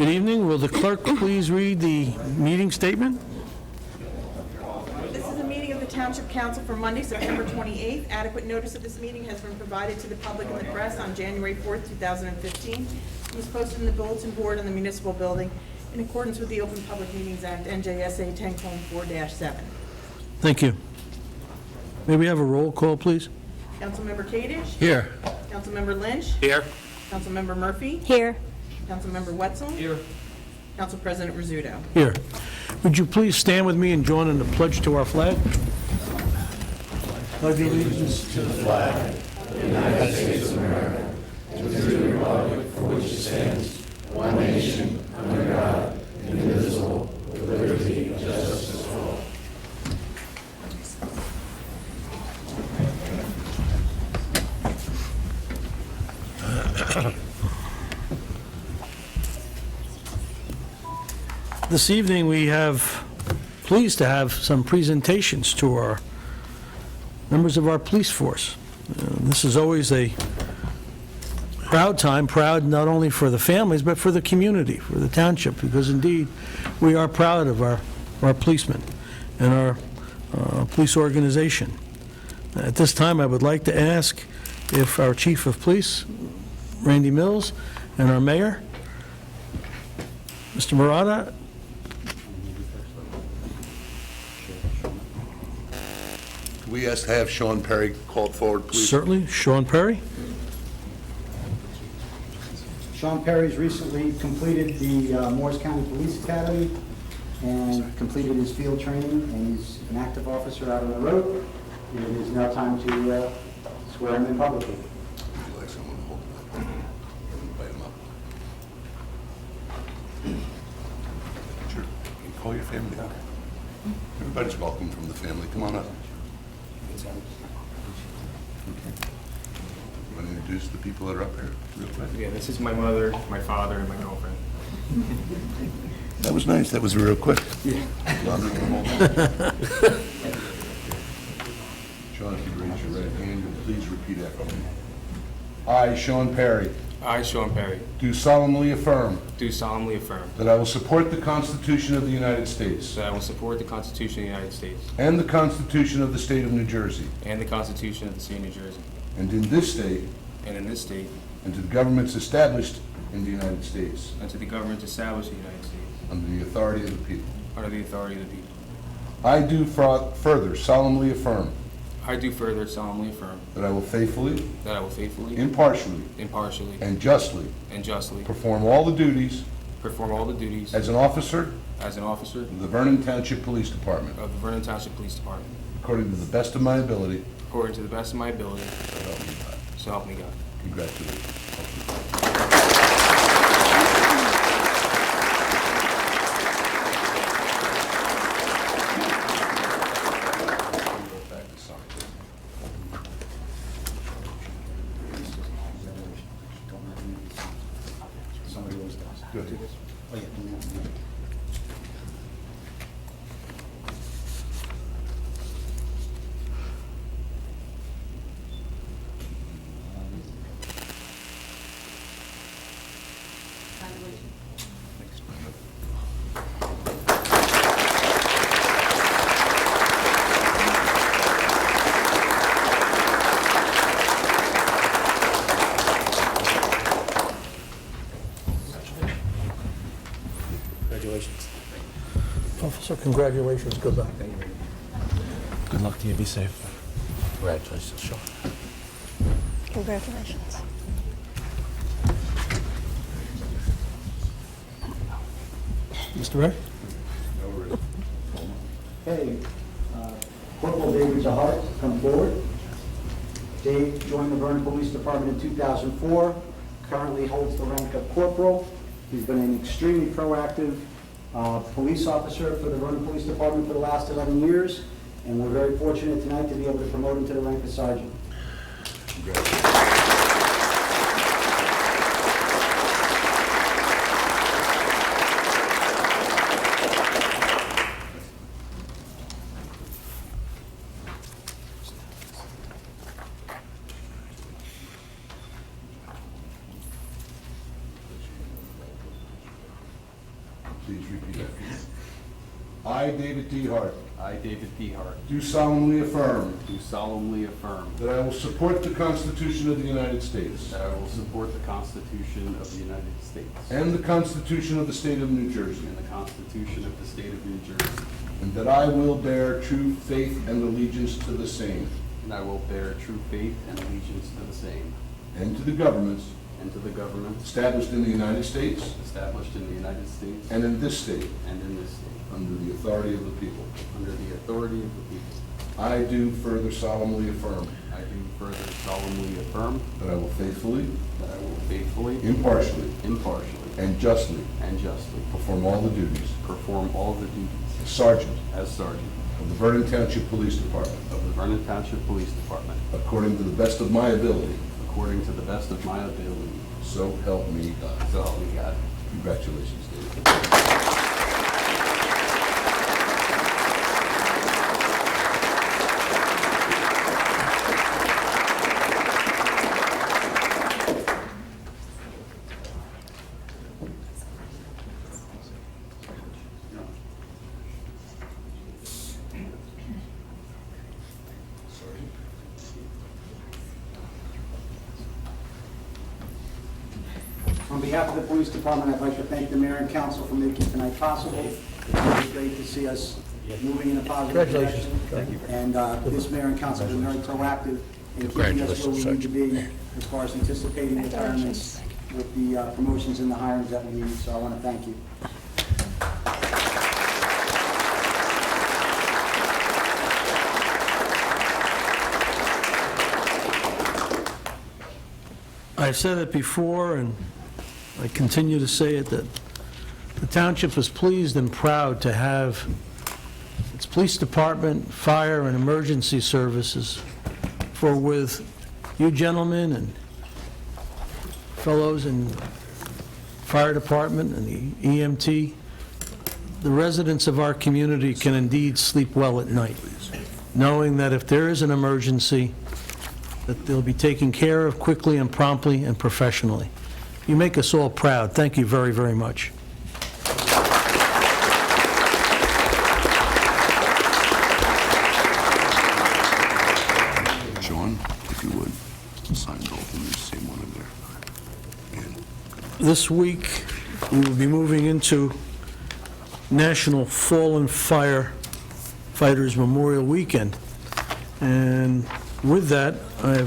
Good evening. Will the clerk please read the meeting statement? This is a meeting of the Township Council for Monday, September 28th. Adequate notice of this meeting has been provided to the public and the press on January 4th, 2015. It was posted in the bulletin board on the municipal building in accordance with the Open Public Meetings Act, NJSA 10:4-7. Thank you. May we have a roll call, please? Councilmember Kadish. Here. Councilmember Lynch. Here. Councilmember Murphy. Here. Councilmember Wetzel. Here. Council President Rizzuto. Here. Would you please stand with me and join in the pledge to our flag? Pledge allegiance to the flag. This evening, we have, pleased to have some presentations to our members of our police force. This is always a proud time, proud not only for the families, but for the community, for the township, because indeed, we are proud of our policemen and our police organization. At this time, I would like to ask if our Chief of Police, Randy Mills, and our Mayor, Mr. Murata, We asked to have Sean Perry called forward, please. certainly, Sean Perry. Sean Perry's recently completed the Morris County Police Academy and completed his field training, and he's an active officer out on the road. And it is now time to swear him in publicly. Would you like someone to hold him up? Invite him up. Sure. You can call your family. Everybody's welcome from the family. Come on up. Want to introduce the people that are up here real quick? Yeah, this is my mother, my father, and my girlfriend. That was nice. That was real quick. Yeah. Sean, if you raise your right hand, and please repeat after me. I, Sean Perry, I, Sean Perry, do solemnly affirm do solemnly affirm that I will support the Constitution of the United States that I will support the Constitution of the United States and the Constitution of the State of New Jersey, and the Constitution of the State of New Jersey, and in this state, and in this state, and to the governments established in the United States, and to the government established in the United States, under the authority of the people. under the authority of the people. I do further solemnly affirm I do further solemnly affirm that I will faithfully, that I will faithfully, impartially, impartially, and justly and justly perform all the duties perform all the duties as an officer as an officer of the Vernon Township Police Department, of the Vernon Township Police Department, according to the best of my ability. according to the best of my ability, So help me God. so help me God. Congratulations. Good. Congratulations. Officer, congratulations. Good luck. Good luck to you. Be safe. Congratulations, Sean. Congratulations. Mr. Ray? Okay, Corporal David DeHart, come forward. Dave joined the Vernon Police Department in 2004, currently holds the rank of corporal. He's been an extremely proactive police officer for the Vernon Police Department for the last 11 years, and we're very fortunate tonight to be able to promote him to the rank of sergeant. Congratulations. Please repeat after me. I, David D. Hart, I, David D. Hart, do solemnly affirm do solemnly affirm that I will support the Constitution of the United States that I will support the Constitution of the United States and the Constitution of the State of New Jersey, and the Constitution of the State of New Jersey, and that I will bear true faith and allegiance to the same, and I will bear true faith and allegiance to the same, and to the governments and to the governments established in the United States established in the United States and in this state, and in this state, under the authority of the people. under the authority of the people. I do further solemnly affirm I do further solemnly affirm that I will faithfully, that I will faithfully, impartially, impartially, and justly and justly perform all the duties perform all the duties as Sergeant as Sergeant of the Vernon Township Police Department, of the Vernon Township Police Department, according to the best of my ability, according to the best of my ability. so help me God. So help me God. Congratulations, David. On behalf of the police department, I'd like to thank the mayor and council for making tonight possible. It's great to see us moving in a positive direction. And this mayor and council have been very proactive in keeping us where we need to be as far as anticipating retirements with the promotions and the hirings that we need. So I want to thank you. I've said it before, and I continue to say it, that the township is pleased and proud to have its police department, fire, and emergency services, for with you gentlemen and fellows in fire department and the EMT, the residents of our community can indeed sleep well at night, knowing that if there is an emergency, that they'll be taken care of quickly and promptly and professionally. You make us all proud. Thank you very, very much. Sean, if you would, sign both and just same one in there. And This week, we will be moving into National Fallen Firefighters Memorial Weekend. And with that, I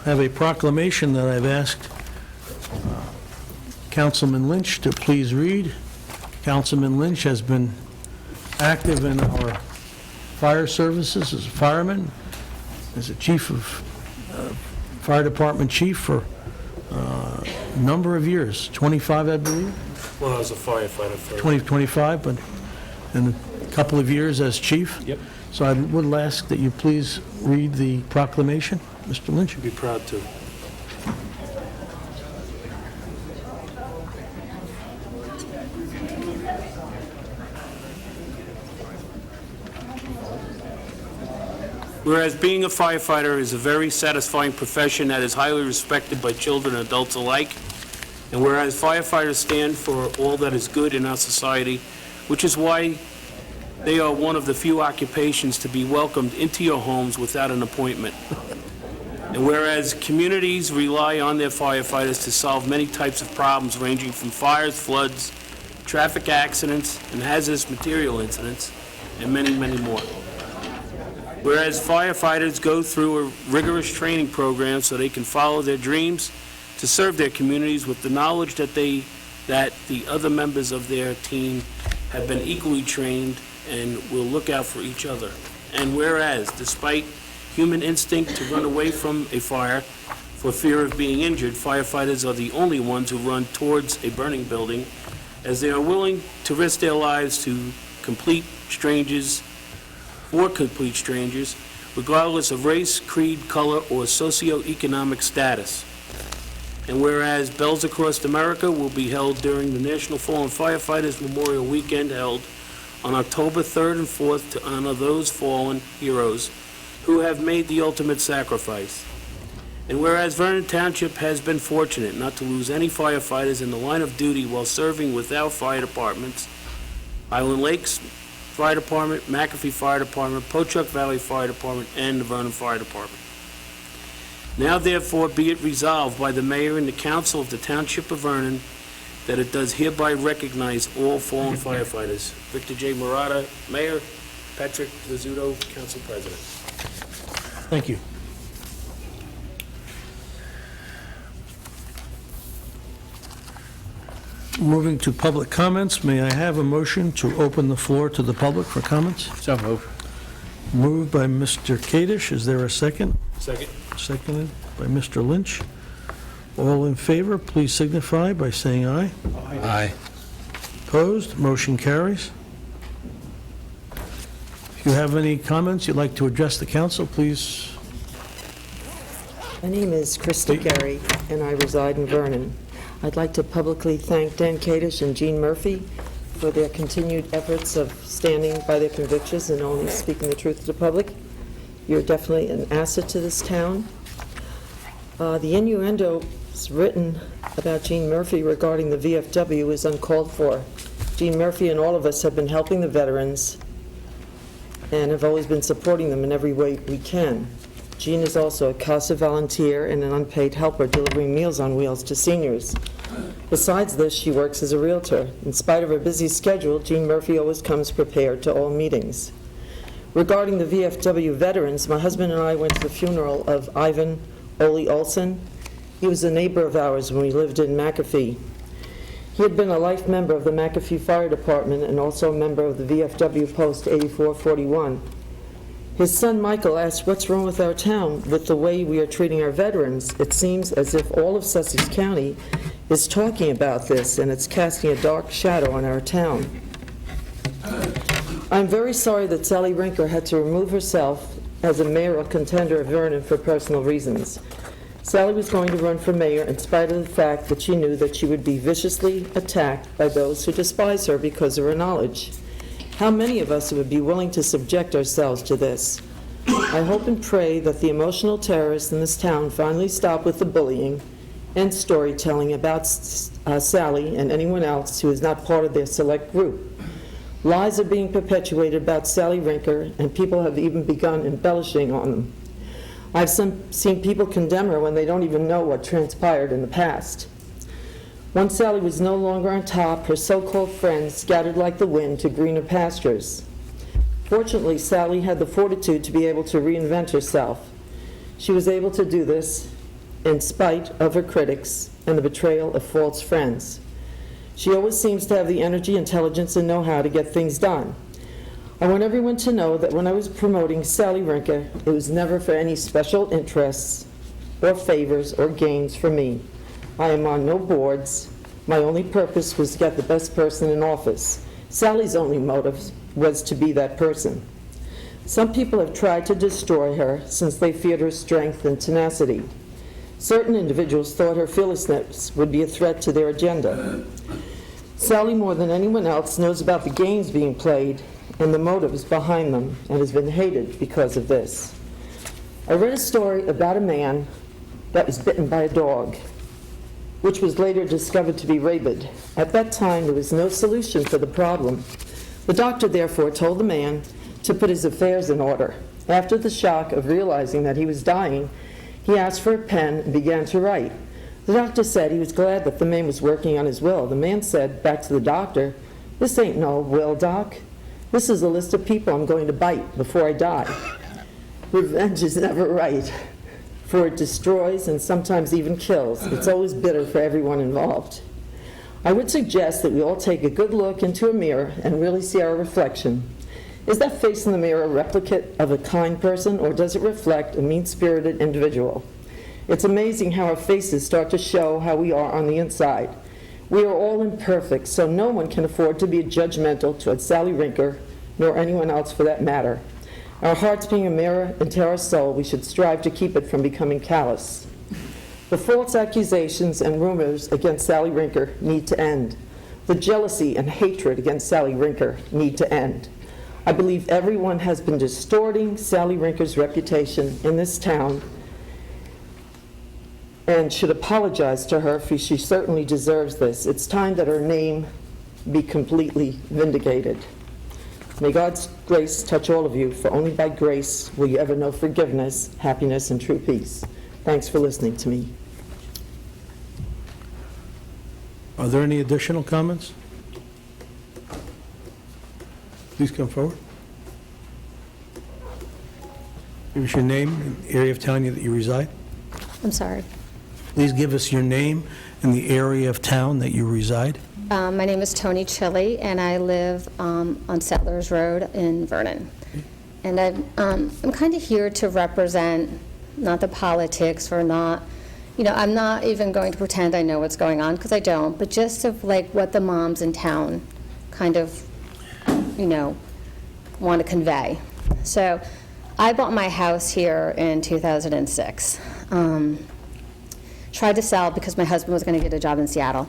have a proclamation that I've asked Councilman Lynch to please read. Councilman Lynch has been active in our fire services as a fireman, as a chief of fire department chief for a number of years, 25, I believe. Well, I was a firefighter for 25, but in a couple of years as chief. Yep. So I would ask that you please read the proclamation, Mr. Lynch. Be proud to. Whereas being a firefighter is a very satisfying profession that is highly respected by children and adults alike, and whereas firefighters stand for all that is good in our society, which is why they are one of the few occupations to be welcomed into your homes without an appointment. And whereas communities rely on their firefighters to solve many types of problems ranging from fires, floods, traffic accidents, and hazardous material incidents, and many, many more. Whereas firefighters go through a rigorous training program so they can follow their dreams to serve their communities with the knowledge that the other members of their team have been equally trained and will look out for each other. And whereas, despite human instinct to run away from a fire for fear of being injured, firefighters are the only ones who run towards a burning building, as they are willing to risk their lives for complete strangers, regardless of race, creed, color, or socioeconomic status. And whereas bells across America will be held during the National Fallen Firefighters Memorial Weekend, held on October 3rd and 4th, to honor those fallen heroes who have made the ultimate sacrifice. And whereas Vernon Township has been fortunate not to lose any firefighters in the line of duty while serving with our fire departments, Highland Lakes Fire Department, McAfee Fire Department, Pochuck Valley Fire Department, and the Vernon Fire Department. Now therefore be it resolved by the mayor and the council of the Township of Vernon that it does hereby recognize all fallen firefighters. Victor J. Murata, Mayor. Patrick Rizzuto, Council President. Thank you. Moving to public comments, may I have a motion to open the floor to the public for comments? So moved. Moved by Mr. Kadesh. Is there a second? Second. Seconded by Mr. Lynch. All in favor, please signify by saying aye. Aye. Opposed? Motion carries. If you have any comments you'd like to address the council, please. My name is Krista Gary, and I reside in Vernon. I'd like to publicly thank Dan Kadesh and Jean Murphy for their continued efforts of standing by their convictions and only speaking the truth to the public. You're definitely an asset to this town. The innuendo written about Jean Murphy regarding the VFW is uncalled for. Jean Murphy and all of us have been helping the veterans and have always been supporting them in every way we can. Jean is also a CASA volunteer and an unpaid helper delivering Meals on Wheels to seniors. Besides this, she works as a realtor. In spite of her busy schedule, Jean Murphy always comes prepared to all meetings. Regarding the VFW veterans, my husband and I went to the funeral of Ivan Ole Olson. He was a neighbor of ours when we lived in McAfee. He had been a life member of the McAfee Fire Department and also a member of the VFW Post 8441. His son Michael asked, "What's wrong with our town with the way we are treating our veterans? It seems as if all of Sussex County is talking about this, and it's casting a dark shadow on our town." I'm very sorry that Sally Rinker had to remove herself as a mayoral contender of Vernon for personal reasons. Sally was going to run for mayor in spite of the fact that she knew that she would be viciously attacked by those who despise her because of her knowledge. How many of us would be willing to subject ourselves to this? I hope and pray that the emotional terrorists in this town finally stop with the bullying and storytelling about Sally and anyone else who is not part of their select group. Lies are being perpetuated about Sally Rinker, and people have even begun embellishing on them. I've seen people condemn her when they don't even know what transpired in the past. Once Sally was no longer on top, her so-called friends scattered like the wind to greener pastures. Fortunately, Sally had the fortitude to be able to reinvent herself. She was able to do this in spite of her critics and the betrayal of false friends. She always seems to have the energy, intelligence, and know-how to get things done. I want everyone to know that when I was promoting Sally Rinker, it was never for any special interests or favors or gains for me. I am on no boards. My only purpose was to get the best person in office. Sally's only motive was to be that person. Some people have tried to destroy her since they feared her strength and tenacity. Certain individuals thought her fearlessness would be a threat to their agenda. Sally, more than anyone else, knows about the games being played and the motives behind them, and has been hated because of this. I read a story about a man that was bitten by a dog, which was later discovered to be rabid. At that time, there was no solution for the problem. The doctor, therefore, told the man to put his affairs in order. After the shock of realizing that he was dying, he asked for a pen and began to write. The doctor said he was glad that the man was working on his will. The man said back to the doctor, "This ain't no will, Doc. This is a list of people I'm going to bite before I die." Revenge is never right, for it destroys and sometimes even kills. It's always bitter for everyone involved. I would suggest that we all take a good look into a mirror and really see our reflection. Is that face in the mirror a replicate of a kind person, or does it reflect a mean-spirited individual? It's amazing how our faces start to show how we are on the inside. We are all imperfect, so no one can afford to be judgmental towards Sally Rinker, nor anyone else for that matter. Our hearts being a mirror into our soul, we should strive to keep it from becoming callous. The false accusations and rumors against Sally Rinker need to end. The jealousy and hatred against Sally Rinker need to end. I believe everyone has been distorting Sally Rinker's reputation in this town and should apologize to her, for she certainly deserves this. It's time that her name be completely vindicated. May God's grace touch all of you, for only by grace will you ever know forgiveness, happiness, and true peace. Thanks for listening to me. Are there any additional comments? Please come forward. Give us your name and area of town that you reside. I'm sorry. Please give us your name and the area of town that you reside. My name is Tony Chili, and I live on Settlers Road in Vernon. And I'm kind of here to represent, not the politics or not, I'm not even going to pretend I know what's going on, because I don't, but just of like what the moms in town kind of, want to convey. So I bought my house here in 2006. Tried to sell because my husband was going to get a job in Seattle.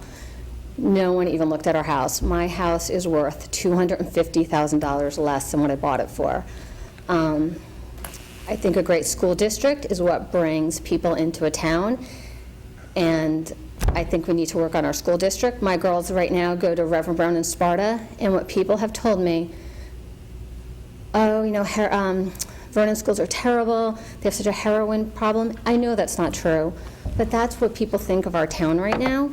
No one even looked at our house. My house is worth $250,000 less than what I bought it for. I think a great school district is what brings people into a town, and I think we need to work on our school district. My girls right now go to Reverend Brown in Sparta, and what people have told me, Vernon schools are terrible, they have such a heroin problem. I know that's not true, but that's what people think of our town right now.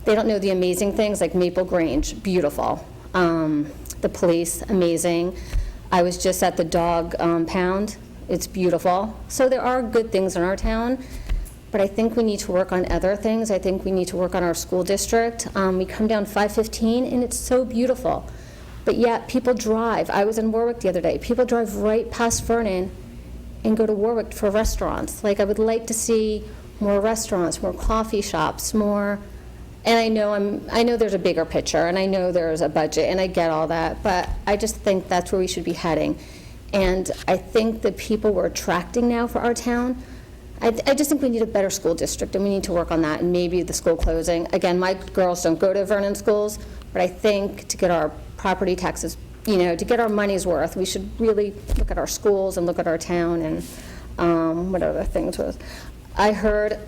They don't know the amazing things like Maple Grange, beautiful. The police, amazing. I was just at the dog pound, it's beautiful. So there are good things in our town, but I think we need to work on other things. I think we need to work on our school district. We come down 515 and it's so beautiful. But yet people drive. I was in Warwick the other day. People drive right past Vernon and go to Warwick for restaurants. Like, I would like to see more restaurants, more coffee shops, more. And I know there's a bigger picture, and I know there's a budget, and I get all that, but I just think that's where we should be heading. And I think the people we're attracting now for our town, I just think we need a better school district, and we need to work on that, and maybe the school closing. Again, my girls don't go to Vernon schools, but I think to get our property taxes, to get our money's worth, we should really look at our schools and look at our town, and what other things was. I heard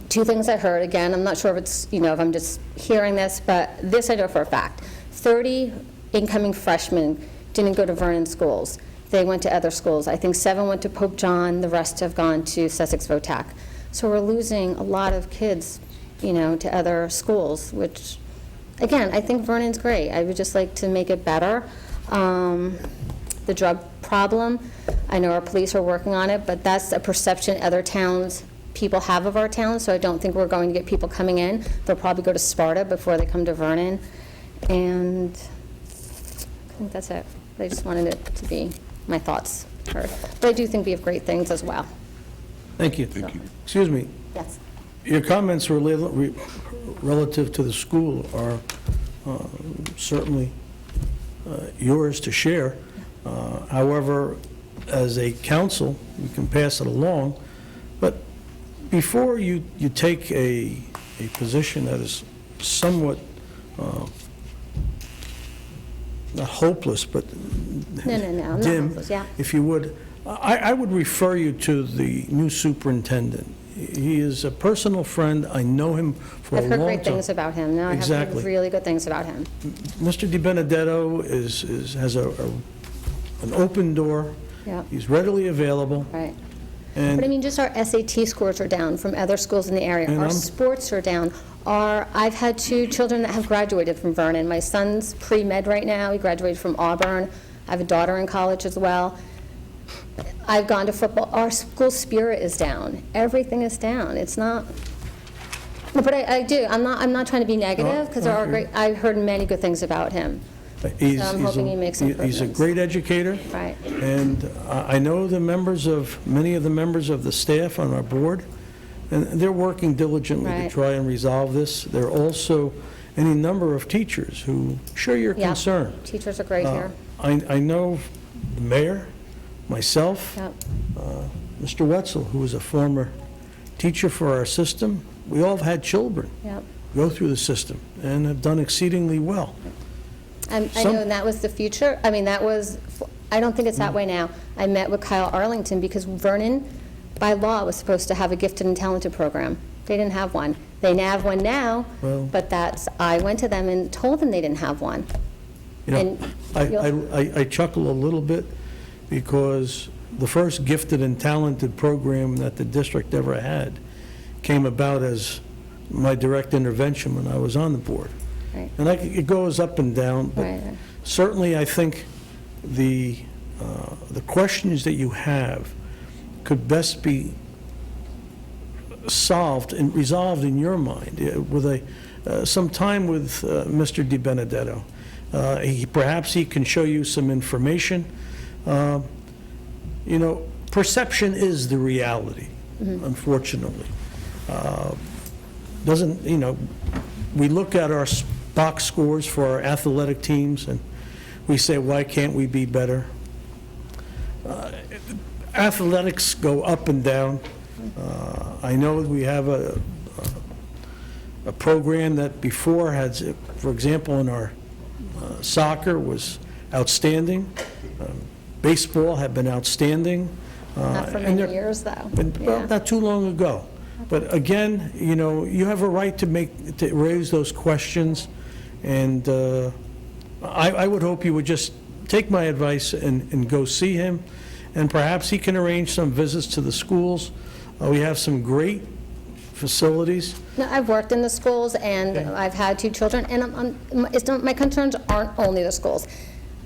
two things. Again, I'm not sure if it's, if I'm just hearing this, but this I know for a fact. 30 incoming freshmen didn't go to Vernon schools. They went to other schools. I think 7 went to Pope John, the rest have gone to Sussex Votac. So we're losing a lot of kids, to other schools, which, again, I think Vernon's great. I would just like to make it better. The drug problem, I know our police are working on it, but that's a perception other towns, people have of our town, so I don't think we're going to get people coming in. They'll probably go to Sparta before they come to Vernon. And I think that's it. I just wanted it to be my thoughts heard. But I do think we have great things as well. Thank you. Thank you. Excuse me. Yes. Your comments relative to the school are certainly yours to share. However, as a council, you can pass it along. But before you take a position that is somewhat, not hopeless, but No, I'm not dim, hopeless, yeah. if you would, I would refer you to the new superintendent. He is a personal friend. I know him for a long I've time. heard great things about him. No, I have Exactly. heard really good things about him. Mr. Di Benedetto has an open door. Yeah. He's readily available. Right. And But I mean, just our SAT scores are down from other schools in the area. And Our I'm- sports are down. I've had 2 children that have graduated from Vernon. My son's pre-med right now. He graduated from Auburn. I have a daughter in college as well. I've gone to football. Our school spirit is down. Everything is down. It's not. But I do. I'm not trying to be negative, because there are great. I've heard many good things about him. I'm hoping he makes He's a improvements. great educator. Right. And I know many of the members of the staff on our board, and they're working diligently to Right. try and resolve this. There are also any number of teachers who share your Yeah. concern. Teachers are great here. I know the mayor, myself, Yep. Mr. Wetzel, who was a former teacher for our system. We all have had children Yep. go through the system and have done exceedingly well. I Some- know that was the future. I mean, I don't think it's that way now. I met with Kyle Arlington because Vernon by law, was supposed to have a gifted and talented program. They didn't have one. They have one now, Well- but I went to them and told them they didn't have one. You know, And I chuckle a little bit because the first gifted and talented program that the district ever had came about as my direct intervention when I was on the board. Right. And it goes up and down, but Right. certainly I think the questions that you have could best be solved and resolved in your mind with some time with Mr. Di Benedetto. Perhaps he can show you some information. You know, perception is the reality, unfortunately. Doesn't, you know, we look at our box scores for our athletic teams and we say, why can't we be better? Athletics go up and down. I know we have a program that before had, for example, in our soccer was outstanding. Baseball had been outstanding. Not for and many they're- years, though. Well, Yeah. not too long ago. But again, you know, you have a right to raise those questions, and I would hope you would just take my advice and go see him, and perhaps he can arrange some visits to the schools. We have some great facilities. No, I've worked in the schools, and I've had 2 children, and my concerns aren't only the schools.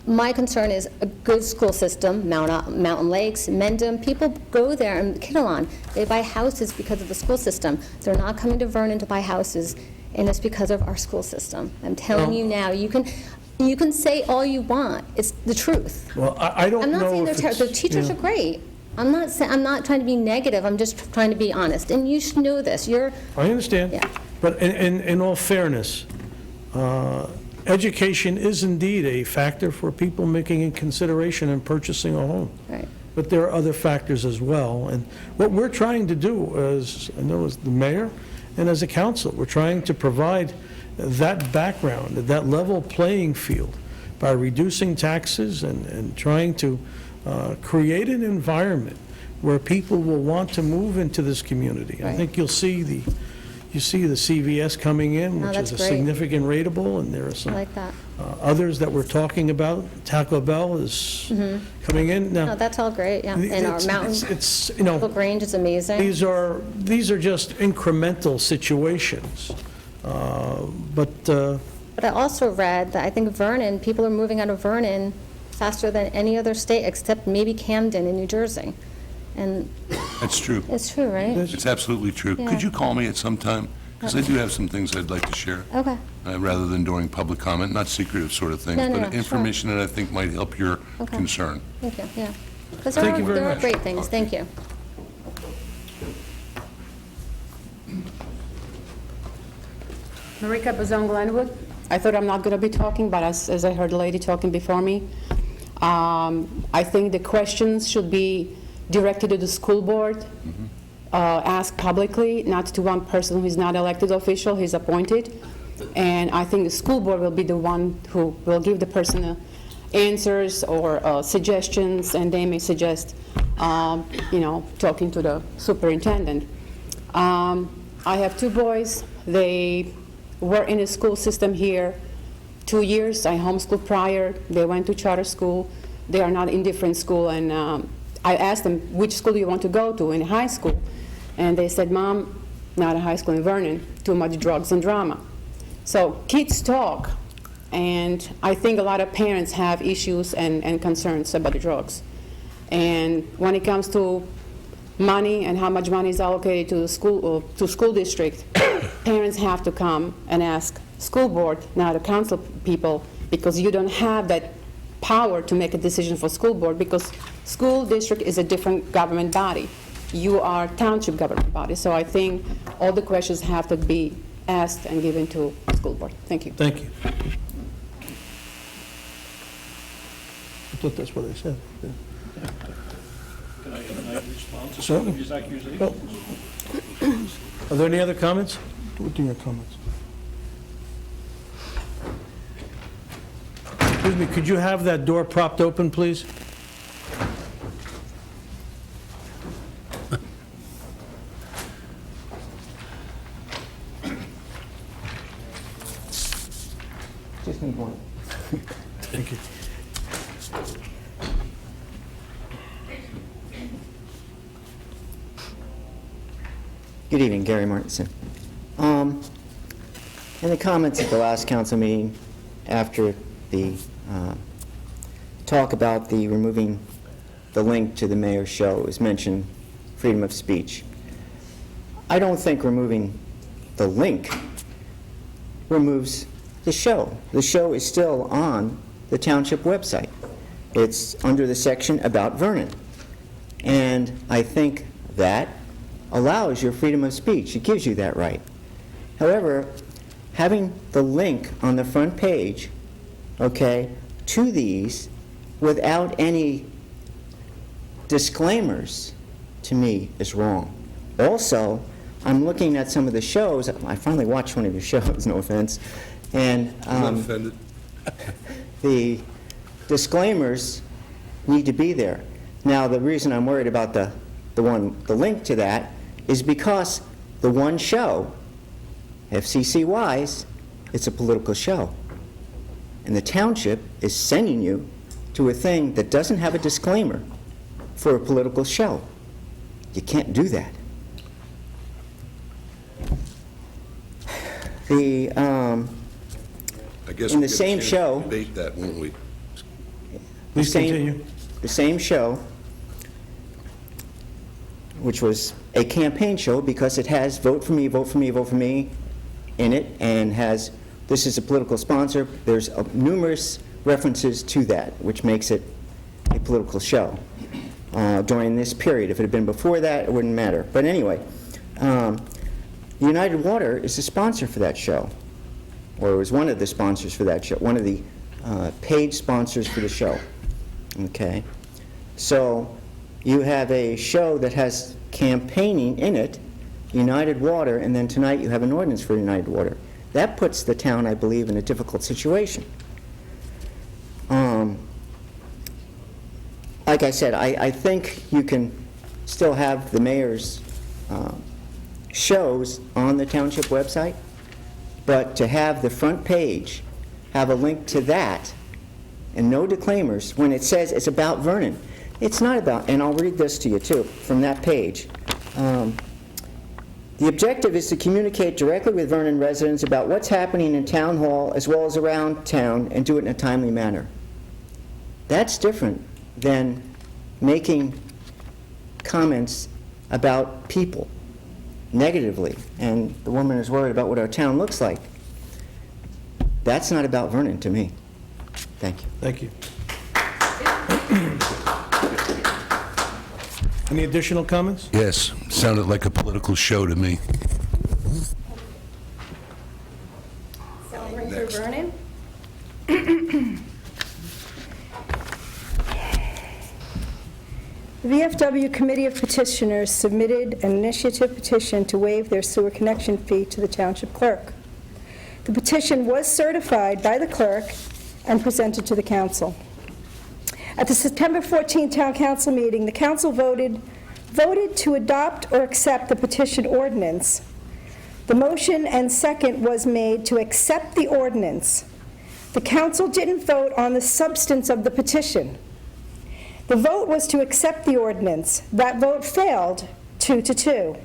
My concern is a good school system, Mountain Lakes, Mendham. People go there, and Kittelon, they buy houses because of the school system. They're not coming to Vernon to buy houses, and it's because of our school system. I'm telling you now, you can say all you want. It's the truth. Well, I don't I'm know not saying they're if terrible. it's... The teachers yeah. are great. I'm not trying to be negative. I'm just trying to be honest. And you should know this. I understand. Yeah. But in all fairness, education is indeed a factor for people making a consideration in purchasing a home. Right. But there are other factors as well. And what we're trying to do, as I know as the mayor and as a council, we're trying to provide that background, that level playing field by reducing taxes and trying to create an environment where people will want to move into this community. I Right. think you see the CVS coming in, Oh, which that's is a great. significant rateable, and there are I some like that. others that we're talking about. Taco Bell is coming in. No, Now, that's all great, yeah. And our mountain, it's, you know, Grange is amazing. these are just incremental situations. But But I also read that I think Vernon, people are moving out of Vernon faster than any other state except maybe Camden in New Jersey. And That's true. it's true, right? It's absolutely true. Yeah. Could you call me at some time? Because I do have some things I'd like to share, Okay. rather than during public comment, not secretive sort of things, No, no, but no, sure. information that I think might help your Okay. concern. Thank you, yeah. Because Thank you very there are much. great things, thank you. Marika Bazone Glenwood. I thought I'm not going to be talking, but as I heard the lady talking before me, I think the questions should be directed to the school board, asked publicly, not to one person who is not elected official, he's appointed. And I think the school board will be the one who will give the person answers or suggestions, and they may suggest, talking to the superintendent. I have 2 boys. They were in a school system here 2 years. I homeschooled prior. They went to charter school. They are not in different school. And I asked them, which school do you want to go to in high school? And they said, Mom, not a high school in Vernon, too much drugs and drama. So kids talk. And I think a lot of parents have issues and concerns about the drugs. And when it comes to money and how much money is allocated to the school or to school district, parents have to come and ask school board, not the council people, because you don't have that power to make a decision for school board, because school district is a different government body. You are township government body. So I think all the questions have to be asked and given to school board. Thank you. thank you. I thought that's what I said. Yeah. Can I respond to some Certainly. of these accusations? Well, are there any other comments? What are your comments? Excuse me, could you have that door propped open, please? Just need one. Thank you. Good evening, Gary Martinson. In the comments at the last council meeting, after the talk about the removing the link to the mayor's show, it was mentioned freedom of speech. I don't think removing the link removes the show. The show is still on the township website. It's under the section about Vernon. And I think that allows your freedom of speech. It gives you that right. However, having the link on the front page, okay, to these without any disclaimers, to me, is wrong. Also, I'm looking at some of the shows. I finally watched one of your shows, no offense, and I'm not offended. the disclaimers need to be there. Now, the reason I'm worried about the link to that is because the one show, FCC-wise, it's a political show. And the township is sending you to a thing that doesn't have a disclaimer for a political show. You can't do that. I guess in we'll the get a same chance to show, debate that, won't we? Please continue. the same show, which was a campaign show because it has vote for me, vote for me, vote for me in it, and has, this is a political sponsor. There's numerous references to that, which makes it a political show during this period. If it had been before that, it wouldn't matter. But anyway, United Water is the sponsor for that show, or it was one of the sponsors for that show, one of the paid sponsors for the show. Okay, so you have a show that has campaigning in it, United Water, and then tonight you have an ordinance for United Water. That puts the town, I believe, in a difficult situation. Like I said, I think you can still have the mayor's shows on the township website, but to have the front page have a link to that and no disclaimers when it says it's about Vernon. It's not about, and I'll read this to you too, from that page. The objective is to communicate directly with Vernon residents about what's happening in Town Hall as well as around town and do it in a timely manner. That's different than making comments about people negatively, and the woman is worried about what our town looks like. That's not about Vernon to me. Thank you. Thank you. Any additional comments? Yes, sounded like a political show to me. Celebrate for Vernon. The VFW Committee of Petitioners submitted an initiative petition to waive their sewer connection fee to the township clerk. The petition was certified by the clerk and presented to the council. At the September 14 town council meeting, the council voted to adopt or accept the petition ordinance. The motion and second was made to accept the ordinance. The council didn't vote on the substance of the petition. The vote was to accept the ordinance. That vote failed 2-2.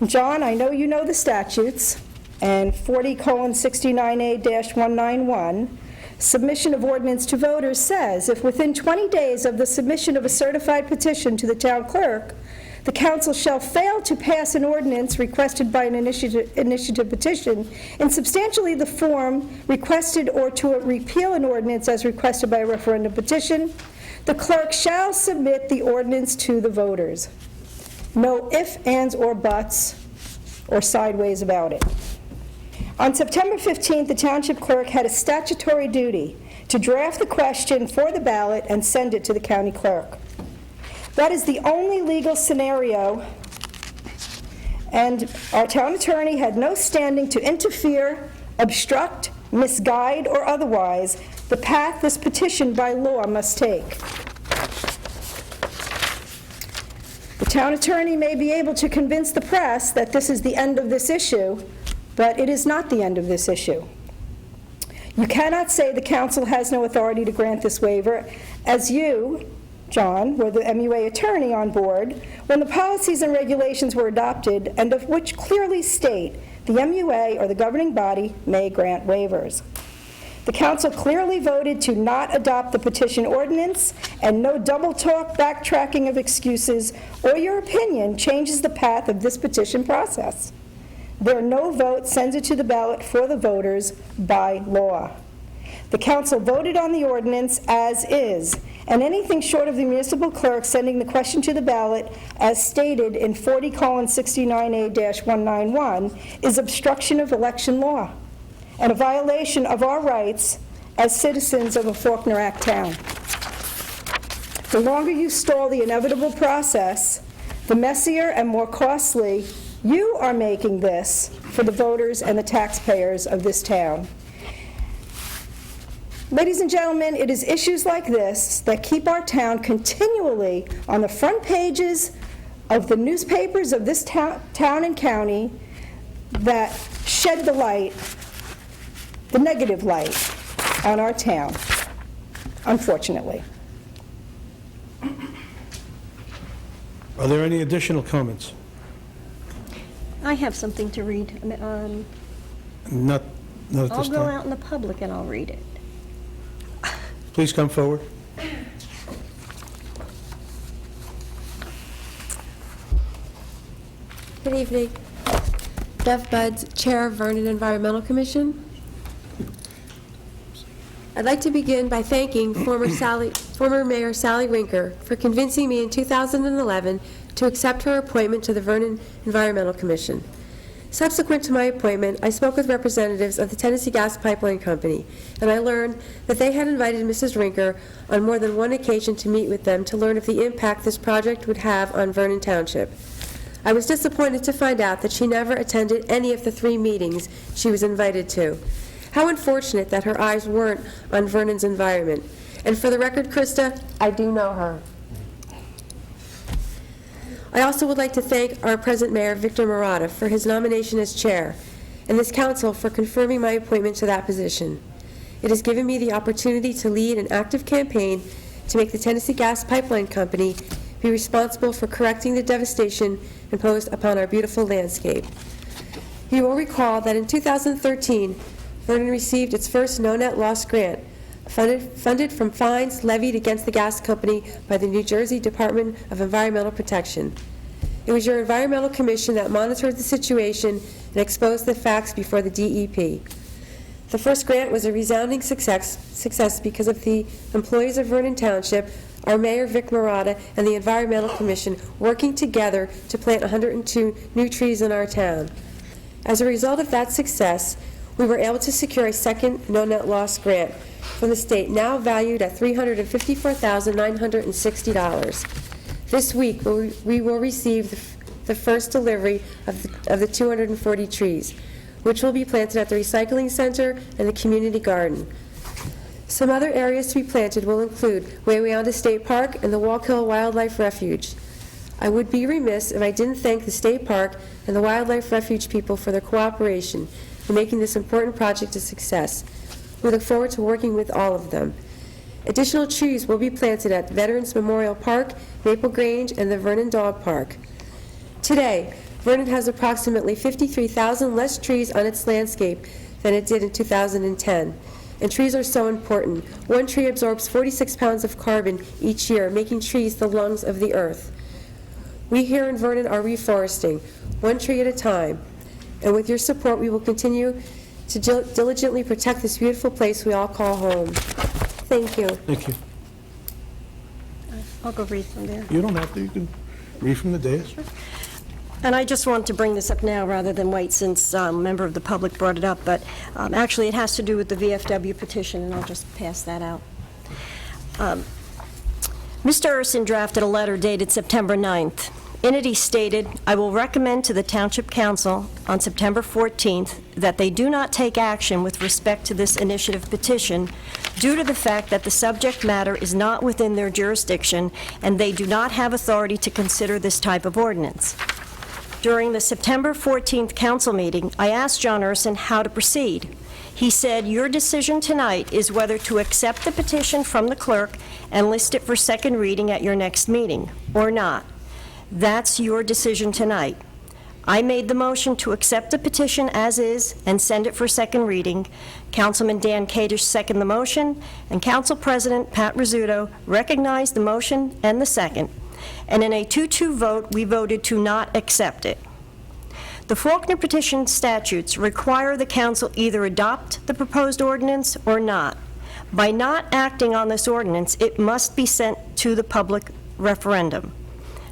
John, I know you know the statutes, and 40:69A-191, submission of ordinance to voters says, if within 20 days of the submission of a certified petition to the town clerk, the council shall fail to pass an ordinance requested by an initiative petition in substantially the form requested, or to repeal an ordinance as requested by a referendum petition, the clerk shall submit the ordinance to the voters. No ifs, ands, or buts, or sideways about it. On September 15th, the township clerk had a statutory duty to draft the question for the ballot and send it to the county clerk. That is the only legal scenario, and our town attorney had no standing to interfere, obstruct, misguide, or otherwise the path this petition by law must take. The town attorney may be able to convince the press that this is the end of this issue, but it is not the end of this issue. You cannot say the council has no authority to grant this waiver, as you, John, were the MUA attorney on board when the policies and regulations were adopted, and of which clearly state the MUA or the governing body may grant waivers. The council clearly voted to not adopt the petition ordinance, and no double talk, backtracking of excuses, or your opinion changes the path of this petition process. Their no vote sends it to the ballot for the voters by law. The council voted on the ordinance as is, and anything short of the municipal clerk sending the question to the ballot as stated in 40:69A-191 is obstruction of election law and a violation of our rights as citizens of a Faulkner Act town. The longer you stall the inevitable process, the messier and more costly you are making this for the voters and the taxpayers of this town. Ladies and gentlemen, it is issues like this that keep our town continually on the front pages of the newspapers of this town and county that shed the light, the negative light, on our town, unfortunately. Are there any additional comments? I have something to read. Not at I'll this go time. out in the public and I'll read it. Please come forward. Good evening. Bev Buds, Chair of Vernon Environmental Commission. I'd like to begin by thanking former Mayor Sally Rinker for convincing me in 2011 to accept her appointment to the Vernon Environmental Commission. Subsequent to my appointment, I spoke with representatives of the Tennessee Gas Pipeline Company, and I learned that they had invited Mrs. Rinker on more than one occasion to meet with them to learn of the impact this project would have on Vernon Township. I was disappointed to find out that she never attended any of the 3 meetings she was invited to. How unfortunate that her eyes weren't on Vernon's environment. And for the record, Krista, I do know her. I also would like to thank our present mayor, Victor Marotta, for his nomination as chair, and this council for confirming my appointment to that position. It has given me the opportunity to lead an active campaign to make the Tennessee Gas Pipeline Company be responsible for correcting the devastation imposed upon our beautiful landscape. You will recall that in 2013, Vernon received its first no-net loss grant, funded from fines levied against the gas company by the New Jersey Department of Environmental Protection. It was your Environmental Commission that monitored the situation and exposed the facts before the DEP. The first grant was a resounding success because of the employees of Vernon Township, our Mayor Vic Marotta, and the Environmental Commission working together to plant 102 new trees in our town. As a result of that success, we were able to secure a second no-net loss grant from the state, now valued at $354,960. This week, we will receive the first delivery of the 240 trees, which will be planted at the recycling center and the community garden. Some other areas to be planted will include Wawayanda State Park and the Walk Hill Wildlife Refuge. I would be remiss if I didn't thank the state park and the Wildlife Refuge people for their cooperation in making this important project a success. We look forward to working with all of them. Additional trees will be planted at Veterans Memorial Park, Maple Grange, and the Vernon Dog Park. Today, Vernon has approximately 53,000 less trees on its landscape than it did in 2010. And trees are so important. One tree absorbs 46 pounds of carbon each year, making trees the lungs of the earth. We here in Vernon are reforesting, one tree at a time. And with your support, we will continue to diligently protect this beautiful place we all call home. Thank you. Thank you. I'll go read from there. You don't have to. You can read from the dais. And I just want to bring this up now rather than wait, since a member of the public brought it up, but actually it has to do with the VFW petition, and I'll just pass that out. Mr. Urson drafted a letter dated September 9th. In it, he stated, "I will recommend to the Township Council on September 14th that they do not take action with respect to this initiative petition due to the fact that the subject matter is not within their jurisdiction and they do not have authority to consider this type of ordinance." During the September 14th council meeting, I asked John Urson how to proceed. He said, "Your decision tonight is whether to accept the petition from the clerk and list it for second reading at your next meeting, or not. That's your decision tonight." I made the motion to accept the petition as is and send it for second reading. Councilman Dan Kadish seconded the motion, and Council President Pat Rizzuto recognized the motion and the second. And in a 2-2 vote, we voted to not accept it. The Faulkner petition statutes require the council either adopt the proposed ordinance or not. By not acting on this ordinance, it must be sent to the public referendum.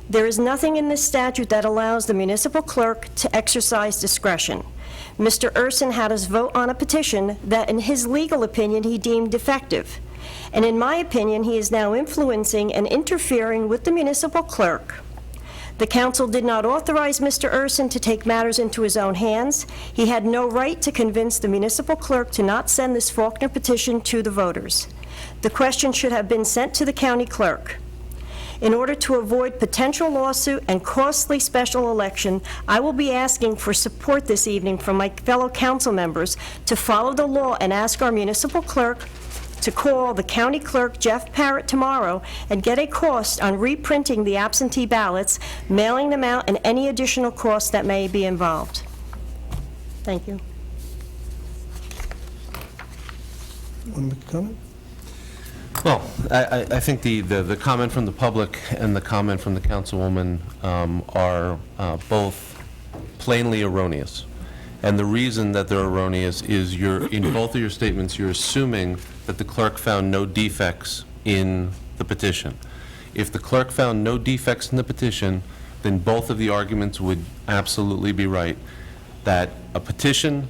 There is nothing in this statute that allows the municipal clerk to exercise discretion. Mr. Urson had us vote on a petition that, in his legal opinion, he deemed defective. And in my opinion, he is now influencing and interfering with the municipal clerk. The council did not authorize Mr. Urson to take matters into his own hands. He had no right to convince the municipal clerk to not send this Faulkner petition to the voters. The question should have been sent to the county clerk. In order to avoid potential lawsuit and costly special election, I will be asking for support this evening from my fellow council members to follow the law and ask our municipal clerk to call the county clerk, Jeff Parrott, tomorrow and get a cost on reprinting the absentee ballots, mailing them out, and any additional costs that may be involved. Thank you. Want to make a comment? Well, I think the comment from the public and the comment from the councilwoman are both plainly erroneous. And the reason that they're erroneous is in both of your statements, you're assuming that the clerk found no defects in the petition. If the clerk found no defects in the petition, then both of the arguments would absolutely be right. That a petition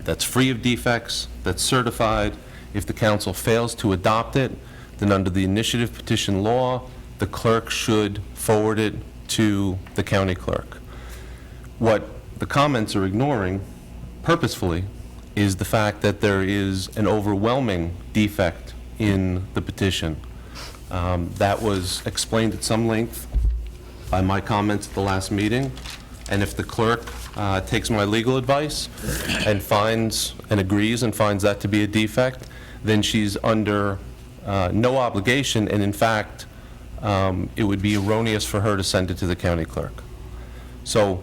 that's free of defects, that's certified, if the council fails to adopt it, then under the initiative petition law, the clerk should forward it to the county clerk. What the comments are ignoring, purposefully, is the fact that there is an overwhelming defect in the petition. That was explained at some length by my comments at the last meeting, and if the clerk takes my legal advice and finds and agrees and finds that to be a defect, then she's under no obligation, and in fact, it would be erroneous for her to send it to the county clerk. So,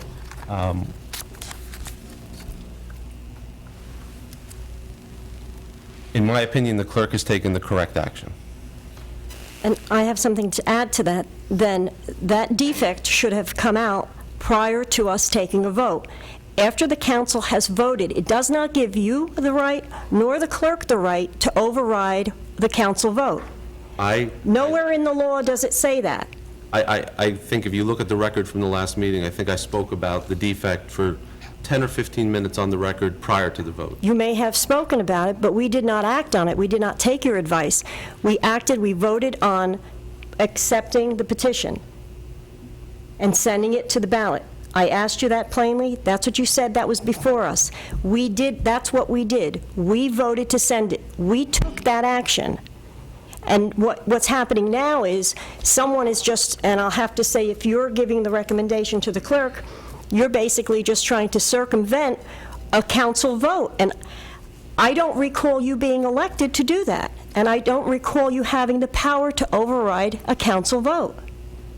in my opinion, the clerk has taken the correct action. And I have something to add to that. Then that defect should have come out prior to us taking a vote. After the council has voted, it does not give you the right, nor the clerk the right, to override the council vote. Nowhere in the law does it say that. I think if you look at the record from the last meeting, I think I spoke about the defect for 10 or 15 minutes on the record prior to the vote. You may have spoken about it, but we did not act on it. We did not take your advice. We acted, we voted on accepting the petition and sending it to the ballot. I asked you that plainly. That's what you said. That was before us. We did, that's what we did. We voted to send it. We took that action. And what's happening now is someone is just, and I'll have to say, if you're giving the recommendation to the clerk, you're basically just trying to circumvent a council vote. And I don't recall you being elected to do that. And I don't recall you having the power to override a council vote.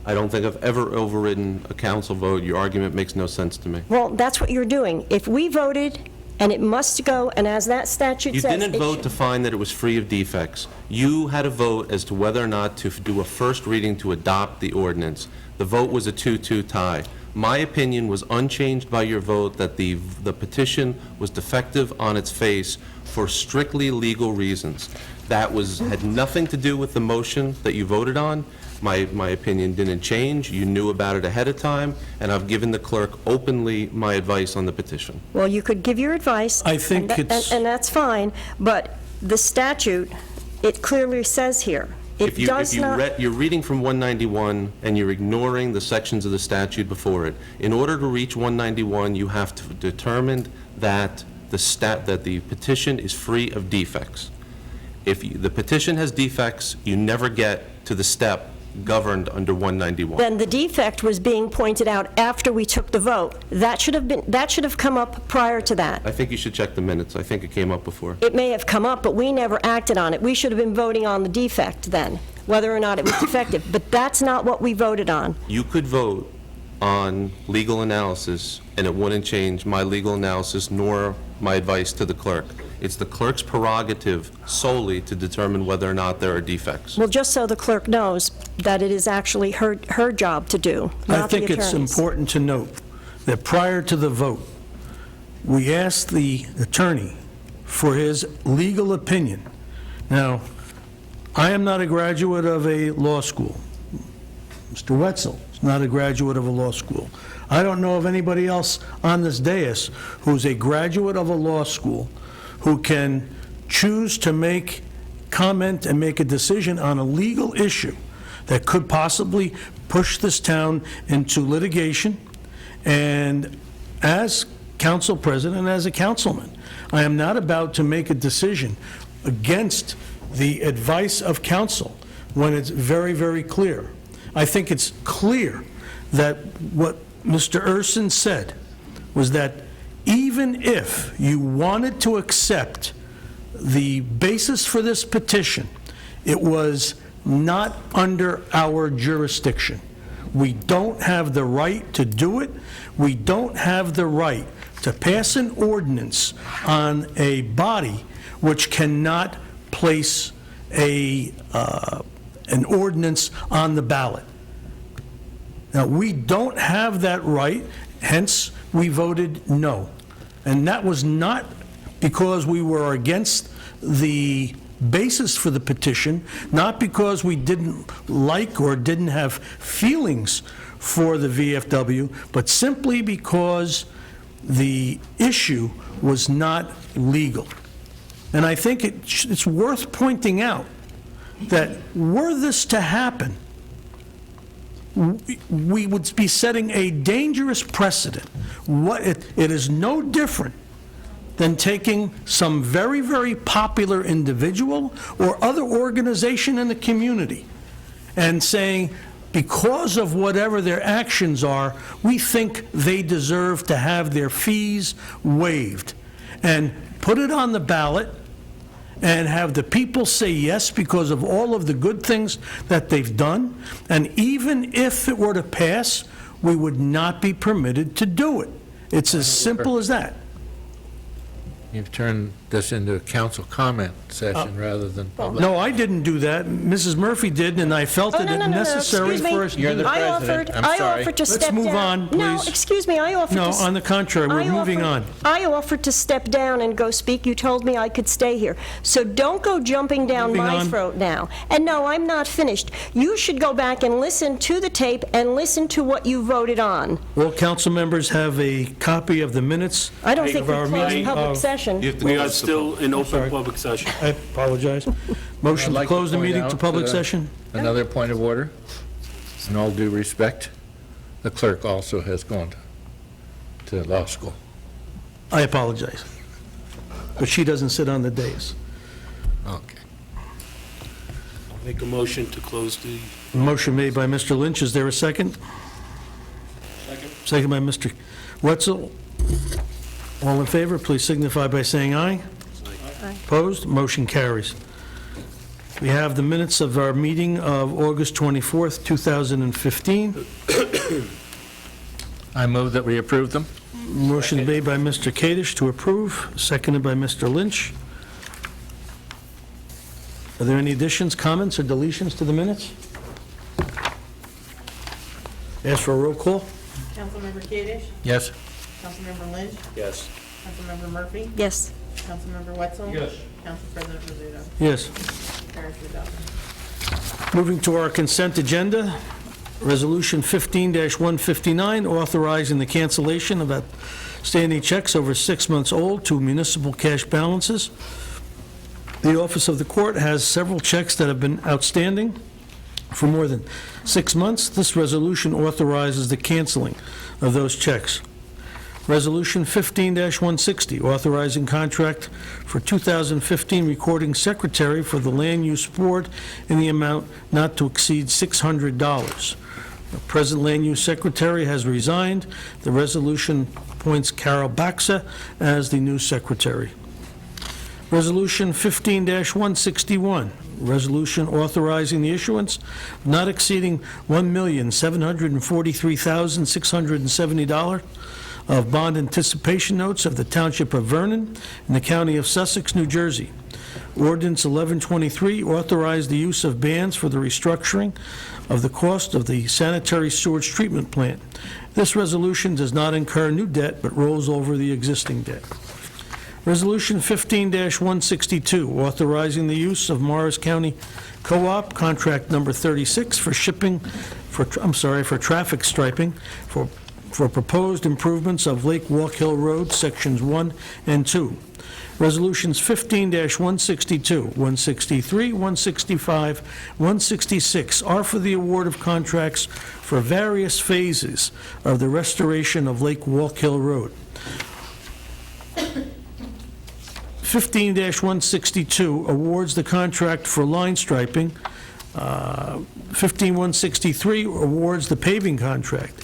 I don't think I've ever overridden a council vote. Your argument makes no sense to me. Well, that's what you're doing. If we voted, and it must go, and as that statute You says... didn't vote to find that it was free of defects. You had a vote as to whether or not to do a first reading to adopt the ordinance. The vote was a 2-2 tie. My opinion was unchanged by your vote that the petition was defective on its face for strictly legal reasons. That had nothing to do with the motion that you voted on. My opinion didn't change. You knew about it ahead of time, and I've given the clerk openly my advice on the petition. Well, you could give your advice. I think and that's fine, but the statute, it clearly says here, you're reading from 191 and you're ignoring the sections of the statute before it. In order to reach 191, you have to determine that the petition is free of defects. If the petition has defects, you never get to the step governed under 191. Then the defect was being pointed out after we took the vote. That should have come up prior to that. I think you should check the minutes. I think it came up before. It may have come up, but we never acted on it. We should have been voting on the defect then, whether or not it was defective. But that's not what we voted on. You could vote on legal analysis, and it wouldn't change my legal analysis nor my advice to the clerk. It's the clerk's prerogative solely to determine whether or not there are defects. Well, just so the clerk knows that it is actually her job to do, I not the think it's attorney's. important to note that prior to the vote, we asked the attorney for his legal opinion. Now, I am not a graduate of a law school. Mr. Wetzel is not a graduate of a law school. I don't know of anybody else on this dais who's a graduate of a law school who can choose to make comment and make a decision on a legal issue that could possibly push this town into litigation. And as council president, as a councilman, I am not about to make a decision against the advice of council when it's very, very clear. I think it's clear that what Mr. Urson said was that even if you wanted to accept the basis for this petition, it was not under our jurisdiction. We don't have the right to do it. We don't have the right to pass an ordinance on a body which cannot place an ordinance on the ballot. Now, we don't have that right, hence we voted no. And that was not because we were against the basis for the petition, not because we didn't like or didn't have feelings for the VFW, but simply because the issue was not legal. And I think it's worth pointing out that were this to happen, we would be setting a dangerous precedent. It is no different than taking some very, very popular individual or other organization in the community and saying, because of whatever their actions are, we think they deserve to have their fees waived. And put it on the ballot and have the people say yes because of all of the good things that they've done. And even if it were to pass, we would not be permitted to do it. It's as simple as that. You've turned this into a council comment session rather than public. No, I didn't do that. Mrs. Murphy did, and I felt it necessary for us to do You're the that. president. I'm I sorry. offered to Let's step down. move on, No, please. excuse me, I offered to... No, on the contrary, we're moving on. I offered to step down and go speak. You told me I could stay here. So don't go jumping down Moving my on. throat now. And no, I'm not finished. You should go back and listen to the tape and listen to what you voted on. All council members have a copy of the minutes I don't think of we our closed meeting public of... session. We are still in open public session. I apologize. Motion I'd to like close the point meeting to out, public session? Another point of order. In all due respect, the clerk also has gone to law school. I apologize. But she doesn't sit on the dais. Okay. Make a motion to close the... Motion made by Mr. Lynch. Is there a second? Second by Mr. Wetzel. All in favor, please signify by saying aye. Aye. Opposed? Motion carries. We have the minutes of our meeting of August 24th, 2015. I move that we approve them. Motion made by Mr. Kadesh to approve, seconded by Mr. Lynch. Are there any additions, comments, or deletions to the minutes? Ask for a roll call. Councilmember Kadesh? Yes. Councilmember Lynch? Yes. Councilmember Murphy? Yes. Councilmember Wetzel? Yes. Council President Rizzuto? Yes. Carries to adopt. Moving to our consent agenda, Resolution 15-159, authorizing the cancellation of outstanding checks over 6 months old to municipal cash balances. The Office of the Court has several checks that have been outstanding for more than 6 months. This resolution authorizes the canceling of those checks. Resolution 15-160, authorizing contract for 2015 recording secretary for the Land Use Board in the amount not to exceed $600. The present Land Use Secretary has resigned. The resolution appoints Carol Baxa as the new secretary. Resolution 15-161, resolution authorizing the issuance of not exceeding $1,743,670 of bond anticipation notes of the Township of Vernon in the County of Sussex, New Jersey. Ordinance 1123 authorized the use of bands for the restructuring of the cost of the sanitary sewage treatment plant. This resolution does not incur new debt, but rolls over the existing debt. Resolution 15-162, authorizing the use of Morris County Co-op Contract Number 36 for traffic striping for proposed improvements of Lake Walk Hill Road, Sections 1 and 2. Resolutions 15-162, 163, 165, 166 are for the award of contracts for various phases of the restoration of Lake Walk Hill Road. 15-162 awards the contract for line striping. 15-163 awards the paving contract.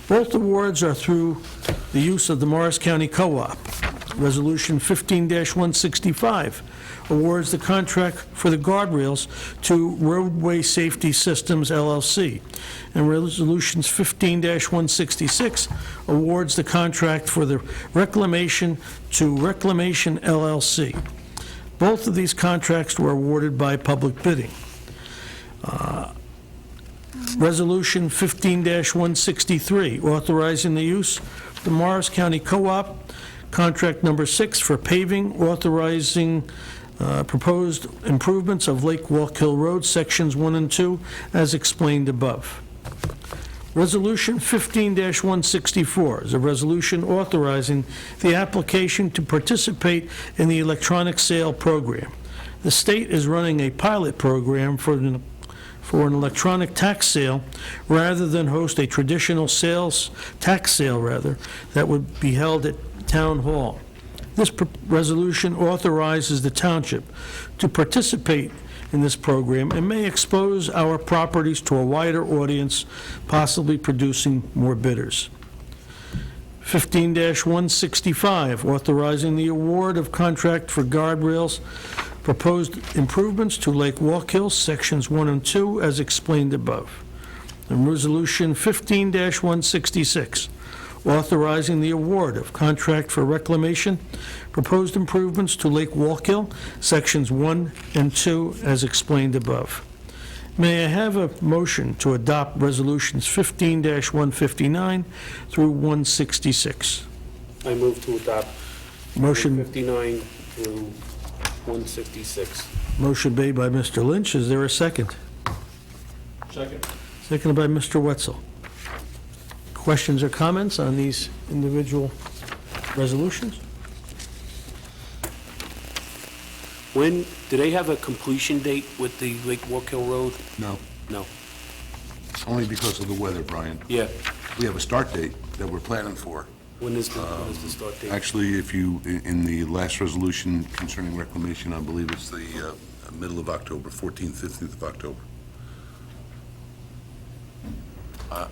Both awards are through the use of the Morris County Co-op. Resolution 15-165 awards the contract for the guardrails to Roadway Safety Systems, LLC. And Resolutions 15-166 awards the contract for the reclamation to Reclamation, LLC. Both of these contracts were awarded by public bidding. Resolution 15-163, authorizing the use of the Morris County Co-op Contract Number 6 for paving, authorizing proposed improvements of Lake Walk Hill Road, Sections 1 and 2, as explained above. Resolution 15-164 is a resolution authorizing the application to participate in the electronic sale program. The state is running a pilot program for an electronic tax sale rather than host a traditional tax sale that would be held at Town Hall. This resolution authorizes the township to participate in this program and may expose our properties to a wider audience, possibly producing more bidders. 15-165, authorizing the award of contract for guardrails, proposed improvements to Lake Walk Hill, Sections 1 and 2, as explained above. And Resolution 15-166, authorizing the award of contract for reclamation, proposed improvements to Lake Walk Hill, Sections 1 and 2, as explained above. May I have a motion to adopt Resolutions 15-159 through 166? I move to adopt Motion 59 through 166. Motion made by Mr. Lynch. Is there a second? Second. Seconded by Mr. Wetzel. Questions or comments on these individual resolutions? When, do they have a completion date with the Lake Walk Hill Road? No, No. only because of the weather, Brian. Yeah. We have a start date that we're planning for. When is the start date? Actually, if you, in the last resolution concerning reclamation, I believe it's the middle of October, 14th, 15th of October.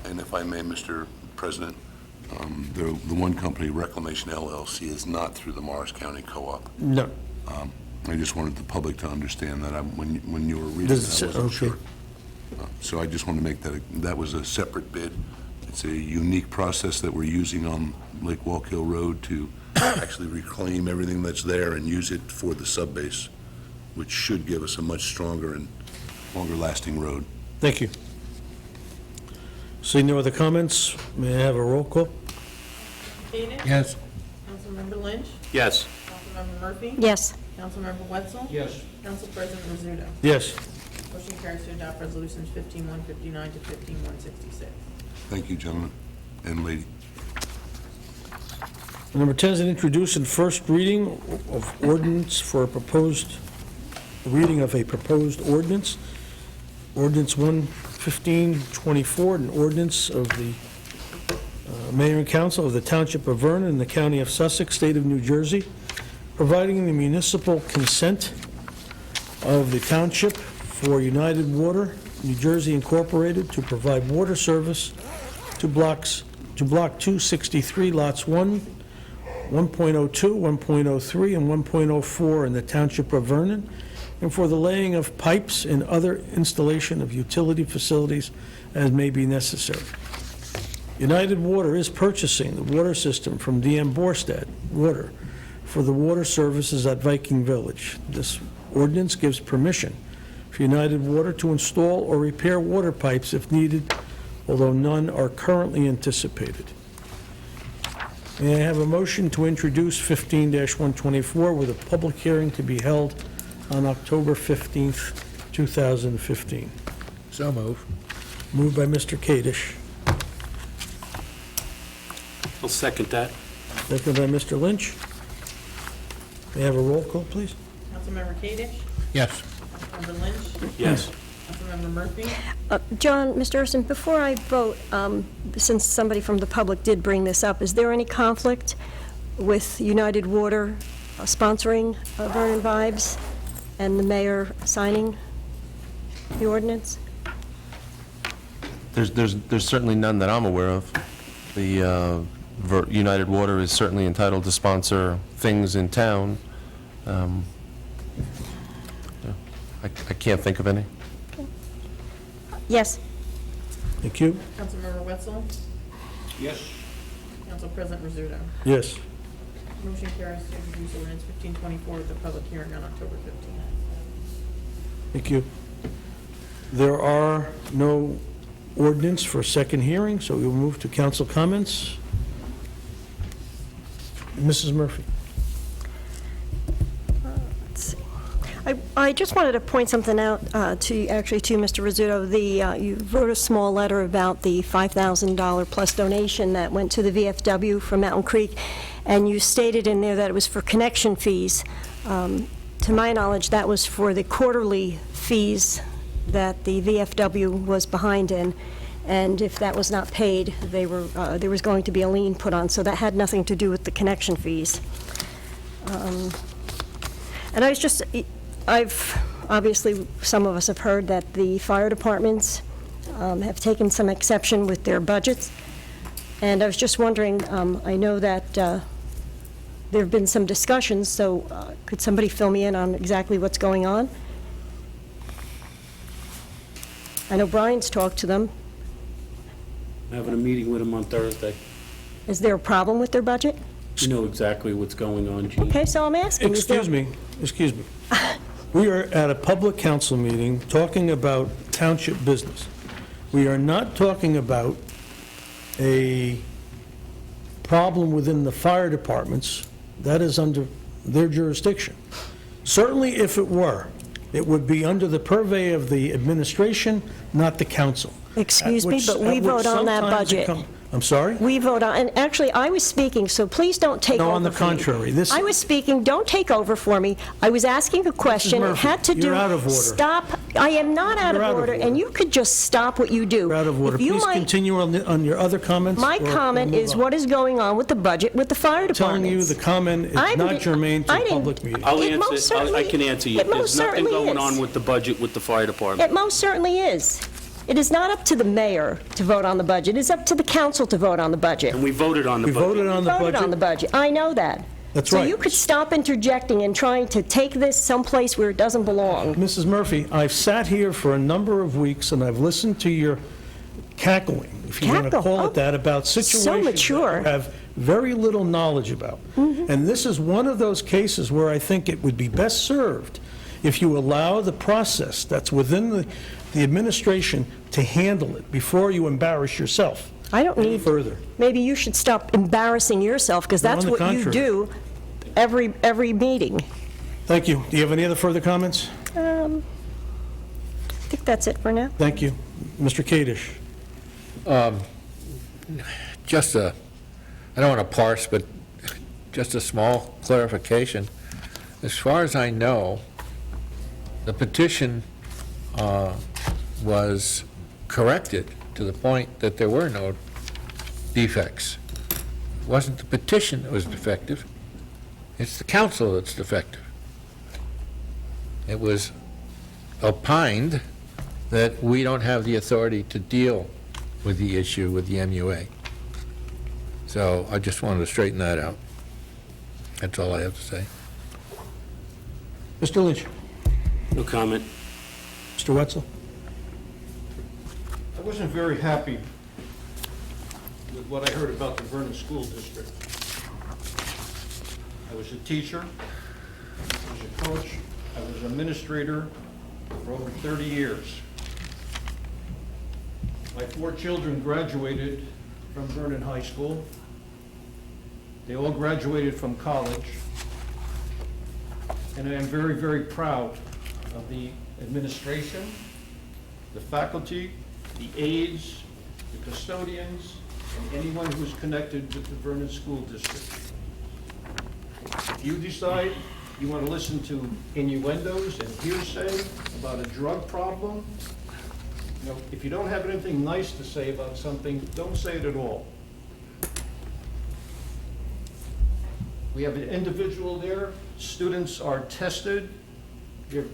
And if I may, Mr. President, the one company, Reclamation LLC, is not through the Morris County Co-op. No. I just wanted the public to understand that when you were reading Does it, I it say- wasn't okay. sure. So I just want to make that was a separate bid. It's a unique process that we're using on Lake Walk Hill Road to actually reclaim everything that's there and use it for the subbase, which should give us a much stronger and longer-lasting road. Thank you. Seeing no other comments, may I have a roll call? Koenig? Yes. Councilmember Lynch? Yes. Councilmember Murphy? Yes. Councilmember Wetzel? Yes. Council President Rizzuto? Yes. Motion carries to adopt resolutions 15-159 to 15-166. Thank you, gentlemen and lady. Number 10 is an introduce and first reading of ordinance for a proposed, reading of a proposed ordinance. Ordinance 11524, an ordinance of the Mayor and Council of the Township of Vernon in the County of Sussex, State of New Jersey, providing the municipal consent of the township for United Water, New Jersey Incorporated, to provide water service to Block 263, Lots 1, 1.02, 1.03, and 1.04 in the Township of Vernon, and for the laying of pipes and other installation of utility facilities as may be necessary. United Water is purchasing the water system from DM Borstad Water for the water services at Viking Village. This ordinance gives permission for United Water to install or repair water pipes if needed, although none are currently anticipated. May I have a motion to introduce 15-124 with a public hearing to be held on October 15th, 2015? So move. Moved by Mr. Kadesh, I'll second that. seconded by Mr. Lynch. May I have a roll call, please? Councilmember Kadesh? Yes. Councilmember Lynch? Yes. Councilmember Murphy? John, Mr. Urson, before I vote, since somebody from the public did bring this up, is there any conflict with United Water sponsoring Vernon Vibes and the mayor signing the ordinance? There's certainly none that I'm aware of. The United Water is certainly entitled to sponsor things in town. Yeah, I can't think of any. Yes. Thank you. Councilmember Wetzel? Yes. Council President Rizzuto? Yes. Motion carries to introduce ordinance 1524 at the public hearing on October 15th. Thank you. There are no ordinance for second hearing, so we will move to council comments. Mrs. Murphy. Let's see. I just wanted to point something out to Mr. Rizzuto. You wrote a small letter about the $5,000 plus donation that went to the VFW from Mountain Creek, and you stated in there that it was for connection fees. To my knowledge, that was for the quarterly fees that the VFW was behind in, and if that was not paid, there was going to be a lien put on, so that had nothing to do with the connection fees. And obviously, some of us have heard that the fire departments have taken some exception with their budgets, and I was just wondering, I know that there have been some discussions, so could somebody fill me in on exactly what's going on? I know Brian's talked to them. I'm having a meeting with him on Thursday. Is there a problem with their budget? You know exactly what's going on, Gene. Okay, so I'm asking. is there- Excuse me. We are at a public council meeting talking about township business. We are not talking about a problem within the fire departments. That is under their jurisdiction. Certainly, if it were, it would be under the purvey of the administration, not the council. Excuse me, but we vote on that budget. I'm sorry? We vote on, and actually, I was speaking, so please don't take over No, on the for me. contrary. I was speaking, don't take over for me. I was asking a question. It Murphy, had to do... you're out of order. Stop. I am not out You're of order, and you could just stop what you do. You're out of order. If you Please might- continue on your other comments. My or comment move is on. what is going on with the budget with the fire I'm telling departments. you, the comment is I not didn't- germane to I a didn't- public meeting. I'll It most answer, I certainly- can answer you. it most There's nothing certainly going is. on with the budget with the fire department. It most certainly is. It is not up to the mayor to vote on the budget. It's up to the council to vote on the budget. And we voted on the We budget. voted on the Voted on the budget. budget. I know that. That's So right. you could stop interjecting and trying to take this someplace where it doesn't belong. Mrs. Murphy, I've sat here for a number of weeks, and I've listened to your cackling, if you want to Cackle? call Oh, it that, about situations mature. that you have very little knowledge about. And this is one of those cases where I think it would be best served if you allow the process that's within the administration to handle it before you embarrass yourself. I don't any need... further. Maybe you should stop embarrassing yourself, because No, that's on the what you contrary. do every meeting. Thank you. Do you have any other further comments? I think that's it for now. Thank you. Mr. Kadesh. Just I don't want to parse, but just a small clarification. As far as I know, the petition was corrected to the point that there were no defects It wasn't the petition that was defective. It's the council that's defective. It was opined that we don't have the authority to deal with the issue with the MUA. So I just wanted to straighten that out. That's all I have to say. Mr. Lynch? No comment. Mr. Wetzel? I wasn't very happy with what I heard about the Vernon School District. I was a teacher, I was a coach, I was an administrator for over 30 years. My 4 children graduated from Vernon High School. They all graduated from college. And I am very, very proud of the administration, the faculty, the aides, the custodians, and anyone who's connected with the Vernon School District. If you decide you want to listen to innuendos and hearsay about a drug problem, if you don't have anything nice to say about something, don't say it at all. We have an individual there. Students are tested. Their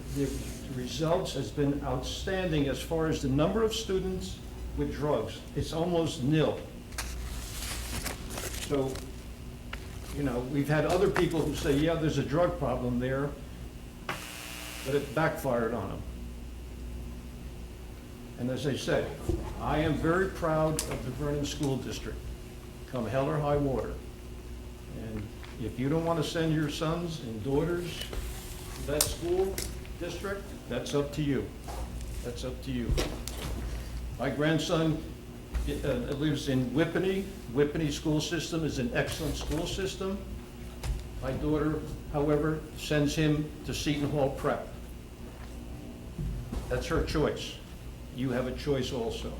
results has been outstanding as far as the number of students with drugs. It's almost nil. So, we've had other people who say, yeah, there's a drug problem there, but it backfired on them. And as I said, I am very proud of the Vernon School District, come hell or high water. And if you don't want to send your sons and daughters to that school district, that's up to you. That's up to you. My grandson lives in Whippany. Whippany school system is an excellent school system. My daughter, however, sends him to Seton Hall Prep. That's her choice. You have a choice also.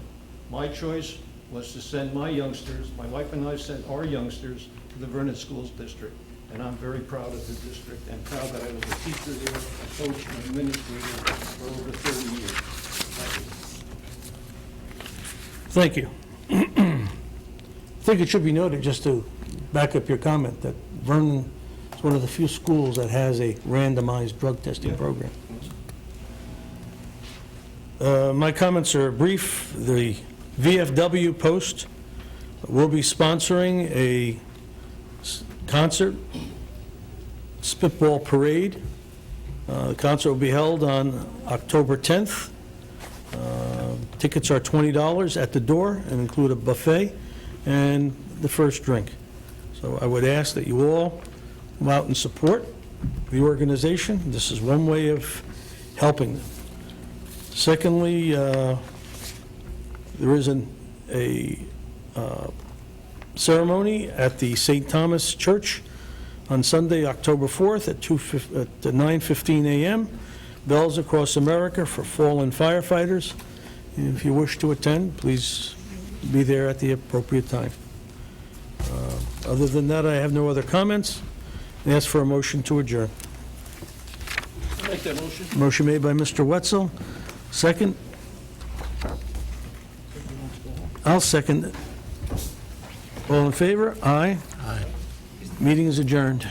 My choice was to send my youngsters, my wife and I sent our youngsters to the Vernon Schools District. And I'm very proud of the district and proud that I was a teacher there, a coach, and administrator for over 30 years. Thank you. I think it should be noted, just to back up your comment, that Vernon is one of the few schools that has a randomized drug testing program. My comments are brief. The VFW Post will be sponsoring a concert, Spitball Parade. The concert will be held on October 10th. Tickets are $20 at the door and include a buffet and the first drink. So I would ask that you all come out and support the organization. This is one way of helping them. Secondly, there is a ceremony at the St. Thomas Church on Sunday, October 4th at 9:15 a.m. Bells Across America for fallen firefighters. If you wish to attend, please be there at the appropriate time. Other than that, I have no other comments. I ask for a motion to adjourn. I'll make that motion. Motion made by Mr. Wetzel. Second? I'll second it. All in favor? Aye. Aye. Meeting is adjourned.